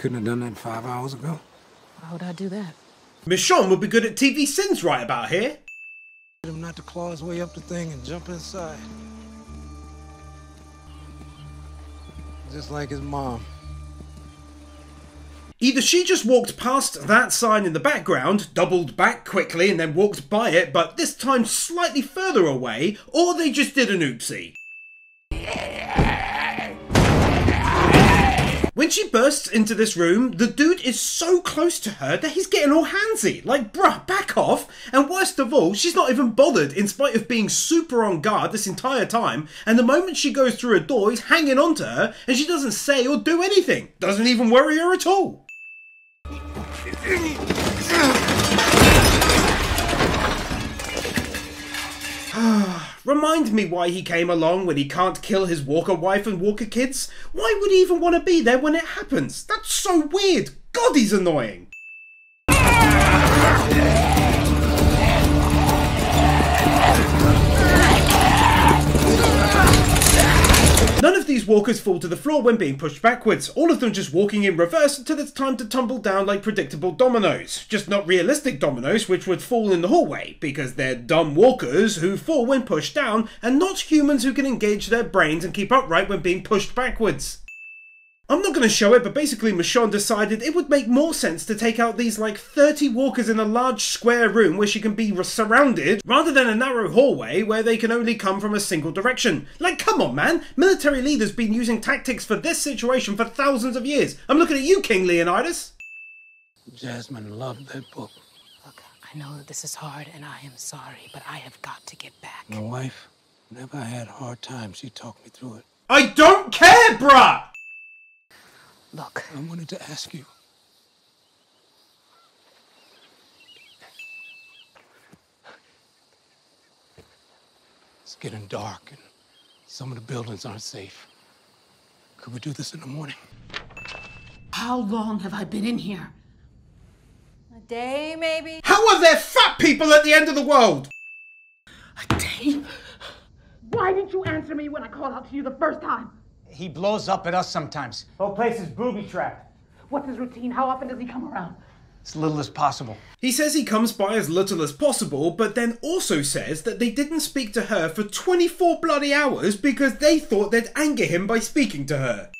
couldn't have done that 5 hours ago. Why would I do that? Michonne would be good at TV sins right about here. Him not to claw his way up the thing and jump inside. Just like his mom. Either she just walked past that sign in the background, doubled back quickly and then walked by it, but this time slightly further away, or they just did an oopsie. When she bursts into this room, the dude is so close to her that he's getting all handsy. Like, bruh, back off. And worst of all, she's not even bothered in spite of being super on guard this entire time. And the moment she goes through a door, he's hanging on to her and she doesn't say or do anything. Doesn't even worry her at all. Remind me why he came along when he can't kill his Walker wife and Walker kids. Why would he even want to be there when it happens? That's so weird. God, he's annoying. None of these walkers fall to the floor when being pushed backwards, all of them just walking in reverse until it's time to tumble down like predictable dominoes. Just not realistic dominoes which would fall in the hallway, because they're dumb walkers who fall when pushed down, and not humans who can engage their brains and keep upright when being pushed backwards. I'm not going to show it, but basically Michonne decided it would make more sense to take out these like 30 walkers in a large square room where she can be surrounded, rather than a narrow hallway where they can only come from a single direction. Like, come on man, military leaders been using tactics for this situation for thousands of years. I'm looking at you, King Leonidas. Jasmine loved that book. Look, I know that this is hard and I am sorry, but I have got to get back. My wife, whenever I had hard times, she talked me through it. I don't care, bruh! Look. I wanted to ask you. It's getting dark and some of the buildings aren't safe. Could we do this in the morning? How long have I been in here? A day, maybe? How are there fat people at the end of the world? A day? Why didn't you answer me when I called out to you the first time? He blows up at us sometimes. Whole place is booby-trapped. What's his routine? How often does he come around? As little as possible. He says he comes by as little as possible, but then also says that they didn't speak to her for 24 bloody hours because they thought they'd anger him by speaking to her.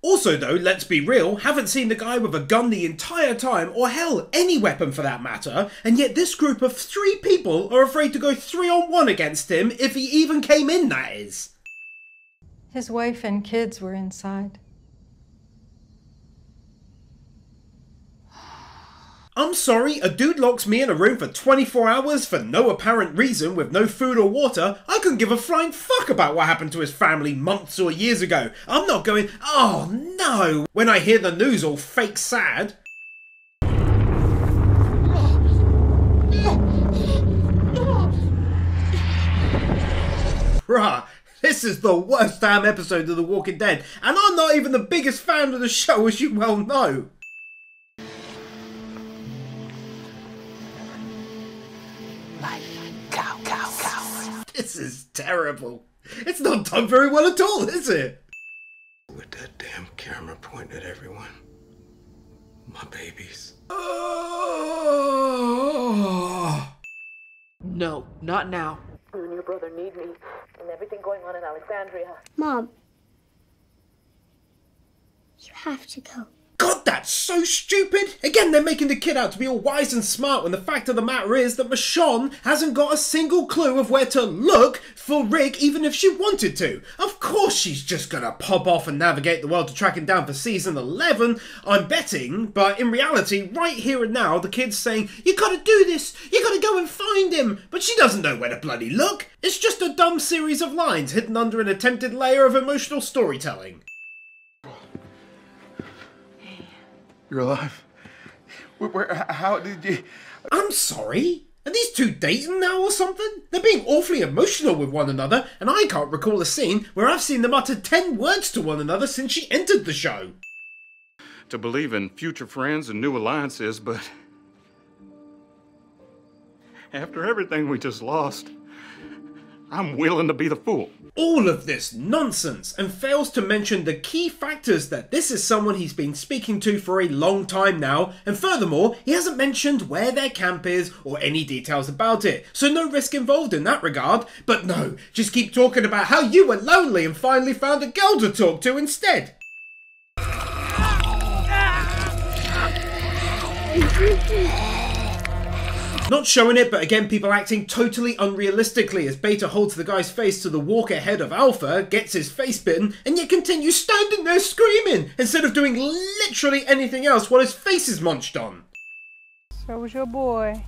Also though, let's be real, haven't seen the guy with a gun the entire time, or hell, any weapon for that matter, and yet this group of 3 people are afraid to go 3-on-1 against him if he even came in, that is. His wife and kids were inside. I'm sorry, a dude locks me in a room for 24 hours for no apparent reason with no food or water. I couldn't give a flying fuck about what happened to his family months or years ago. I'm not going, oh no, when I hear the news all fake sad. Bruh. This is the worst damn episode of The Walking Dead, and I'm not even the biggest fan of the show, as you well know. Cow, cow, cow. This is terrible. It's not done very well at all, is it? With that damn camera pointing at everyone. My babies. Oh. No, not now. You and your brother need me, and everything going on in Alexandria. Mom, you have to go. God, that's so stupid! Again, they're making the kid out to be all wise and smart when the fact of the matter is that Michonne hasn't got a single clue of where to look for Rick even if she wanted to. Of course she's just gonna pop off and navigate the world to track him down for season 11, I'm betting, but in reality, right here and now, the kid's saying, you gotta do this, you gotta go and find him, but she doesn't know where to bloody look. It's just a dumb series of lines hidden under an attempted layer of emotional storytelling. You're alive. How did you... I'm sorry? Are these two dating now or something? They're being awfully emotional with one another, and I can't recall a scene where I've seen them utter 10 words to one another since she entered the show. To believe in future friends and new alliances, but... after everything we just lost, I'm willing to be the fool. All of this nonsense, and fails to mention the key factors that this is someone he's been speaking to for a long time now, and furthermore, he hasn't mentioned where their camp is or any details about it, so no risk involved in that regard. But no, just keep talking about how you were lonely and finally found a girl to talk to instead. Not showing it, but again people acting totally unrealistically as Beta holds the guy's face to the walker head of Alpha, gets his face bitten, and yet continues standing there screaming instead of doing literally anything else while his face is munched on. So was your boy.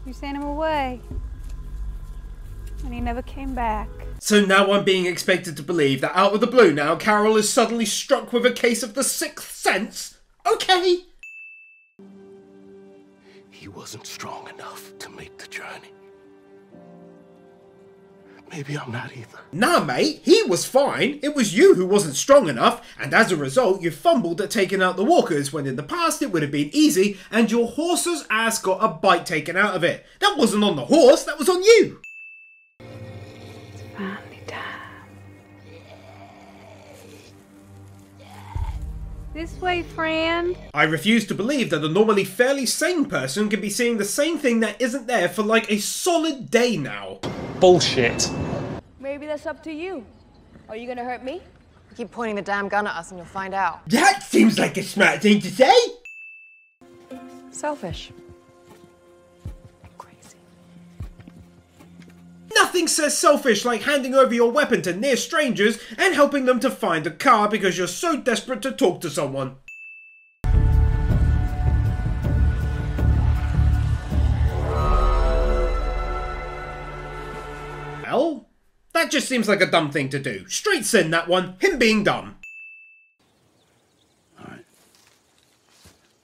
You sent him away. And he never came back. So now I'm being expected to believe that out of the blue now Carol is suddenly struck with a case of the sixth sense? Okay. He wasn't strong enough to make the journey. Maybe I'm not either. Nah, mate, he was fine. It was you who wasn't strong enough, and as a result, you fumbled at taking out the walkers when in the past it would have been easy, and your horse's ass got a bite taken out of it. That wasn't on the horse, that was on you. It's finally time. This way, friend. I refuse to believe that a normally fairly sane person can be seeing the same thing that isn't there for like a solid day now. Bullshit. Maybe that's up to you. Are you gonna hurt me? You keep pointing the damn gun at us and you'll find out. That seems like a smart thing to say. Selfish. Crazy. Nothing says selfish like handing over your weapon to near strangers and helping them to find a car because you're so desperate to talk to someone. Well, that just seems like a dumb thing to do. Straight sin, that one. Him being dumb. Alright.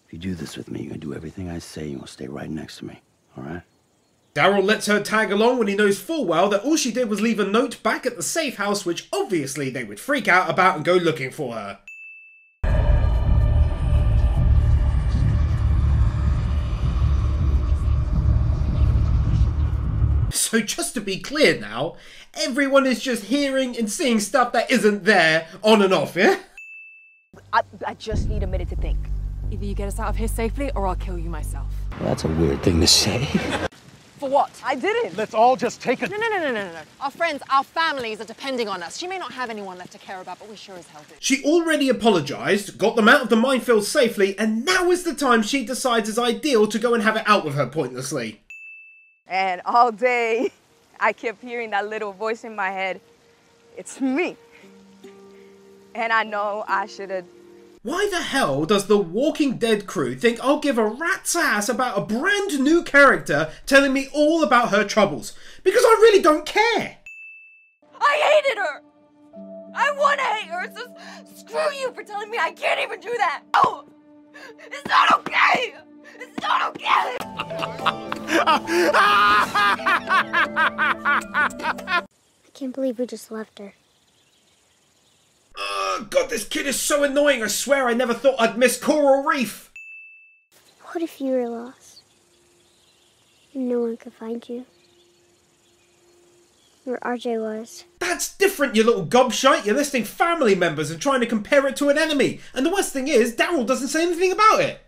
If you do this with me, you're gonna do everything I say, you're gonna stay right next to me. Alright? Daryl lets her tag along when he knows full well that all she did was leave a note back at the safe house, which obviously they would freak out about and go looking for her. So just to be clear now, everyone is just hearing and seeing stuff that isn't there on and off, yeah? I just need a minute to think. Either you get us out of here safely or I'll kill you myself. Well, that's a weird thing to say. For what? I didn't. Let's all just take a... No. Our friends, our families are depending on us. She may not have anyone left to care about, but we sure as hell do. She already apologised, got them out of the minefield safely, and now is the time she decides is ideal to go and have it out with her pointlessly. And all day, I kept hearing that little voice in my head. It's me. And I know I should have... Why the hell does the Walking Dead crew think I'll give a rat's ass about a brand new character telling me all about her troubles? Because I really don't care! I hated her! I want to hate her, so screw you for telling me I can't even do that! Oh! It's not okay! It's not okay! I can't believe we just left her. God, this kid is so annoying. I swear I never thought I'd miss Coral Reef. What if you were lost? And no one could find you? Where RJ was. That's different, you little gobshite. You're listing family members and trying to compare it to an enemy. And the worst thing is, Daryl doesn't say anything about it.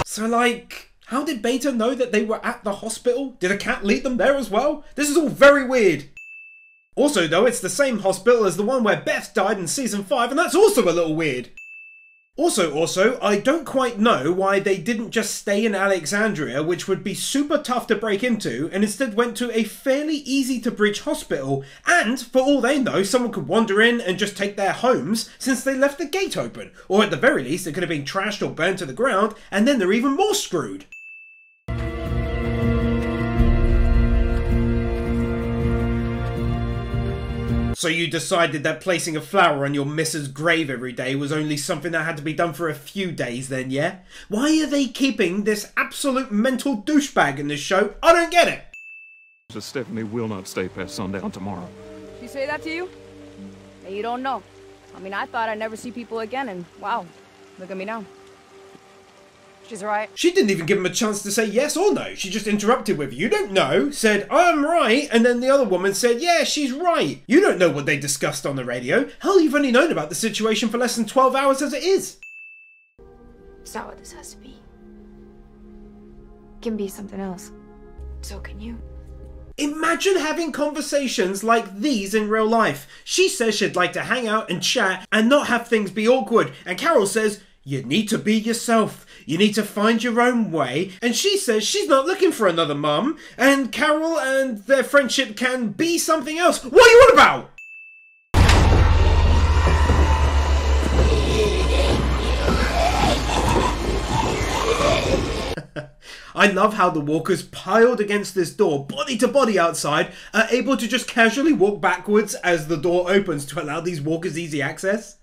So, like... how did Beta know that they were at the hospital? Did a cat lead them there as well? This is all very weird. Also though, it's the same hospital as the one where Beth died in season 5, and that's also a little weird. Also, I don't quite know why they didn't just stay in Alexandria, which would be super tough to break into, and instead went to a fairly easy to breach hospital, and for all they know, someone could wander in and just take their homes since they left the gate open. Or at the very least, it could have been trashed or burned to the ground, and then they're even more screwed. So you decided that placing a flower on your missus' grave every day was only something that had to be done for a few days then, yeah? Why are they keeping this absolute mental douchebag in this show? I don't get it! So Stephanie will not stay past sundown tomorrow. She say that to you? Hey, you don't know. I mean, I thought I'd never see people again, and wow, look at me now. She's right. She didn't even give him a chance to say yes or no. She just interrupted with, "You don't know," said, "I'm right," and then the other woman said, "Yeah, she's right." You don't know what they discussed on the radio. Hell, you've only known about the situation for less than 12 hours as it is. It's not what this has to be. It can be something else. So can you. Imagine having conversations like these in real life. She says she'd like to hang out and chat and not have things be awkward. And Carol says, "You need to be yourself. You need to find your own way." And she says she's not looking for another mum. And Carol and their friendship can be something else. What are you on about? I love how the walkers piled against this door, body to body outside, are able to just casually walk backwards as the door opens to allow these walkers easy access.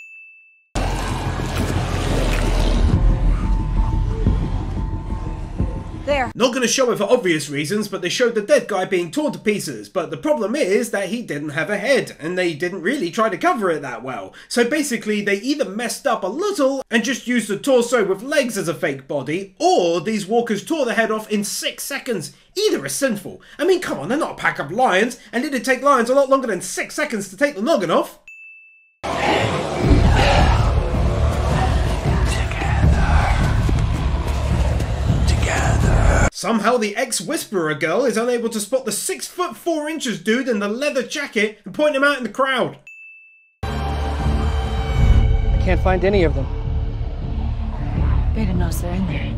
There. Not going to show it for obvious reasons, but they showed the dead guy being torn to pieces. But the problem is that he didn't have a head, and they didn't really try to cover it that well. So basically, they either messed up a little and just used the torso with legs as a fake body, or these walkers tore the head off in 6 seconds. Either is sinful. I mean, come on, they're not a pack of lions, and it'd take lions a lot longer than 6 seconds to take the noggin off. Somehow the ex-Whisperer girl is unable to spot the 6'4" dude in the leather jacket and point him out in the crowd. I can't find any of them. Beta knows they're in there.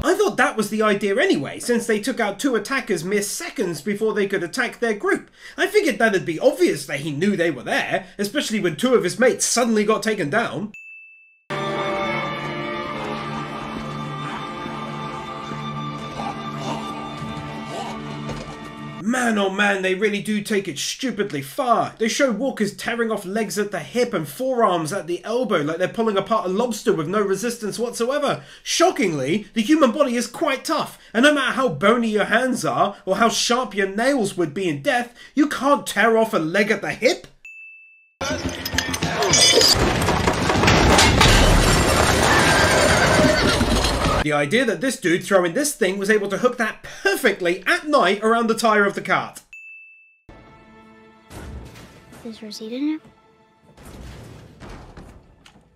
I thought that was the idea anyway, since they took out 2 attackers mere seconds before they could attack their group. I figured that'd be obvious that he knew they were there, especially when 2 of his mates suddenly got taken down. Man, oh man, they really do take it stupidly far. They show walkers tearing off legs at the hip and forearms at the elbow like they're pulling apart a lobster with no resistance whatsoever. Shockingly, the human body is quite tough, and no matter how bony your hands are or how sharp your nails would be in death, you can't tear off a leg at the hip. The idea that this dude throwing this thing was able to hook that perfectly at night around the tyre of the cart. Is Rosita in it?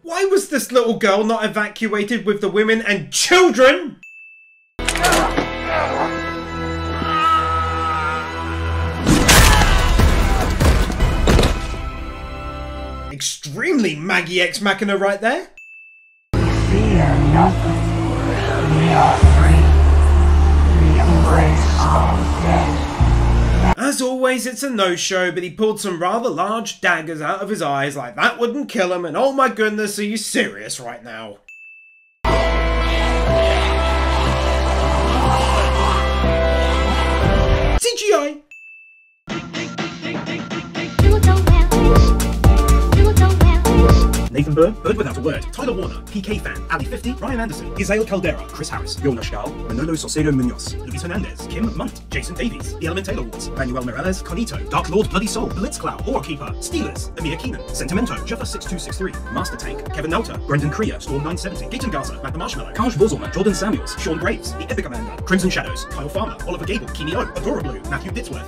Why was this little girl not evacuated with the women and children? Extremely Maggie X Machina right there. Fear nothing. We are free. The embrace of death. As always, it's a no-show, but he pulled some rather large daggers out of his eyes like that wouldn't kill him, and oh my goodness, are you serious right now? CGI! Nathan Bird, Bird Without a Word, Tyler Warner, PK Fan, Ali 50, Ryan Anderson, Isael Caldera, Chris Harris, Jonas Stahl, Manolo Saucedo Munoz, Luis Hernandez, Kim Munt, Jason Davies, The Element Taylor Wars, Manuel Morales, Carlito, Dark Lord Bloody Soul, Blitzcloud, Orekeeper, Steelers, Amir Keenan, Sentimento, Jeffer6263, Master Tank, Kevin Nelter, Brendan Krier, Storm 970, Gaten Gaza, Matt the Marshmallow, Kaj Vozelman, Jordan Samuels, Sean Graves, The Epic Amanda, Crimson Shadows, Kyle Farmer, Oliver Gable, Kimi O, Adora Blue, Matthew Ditzworth,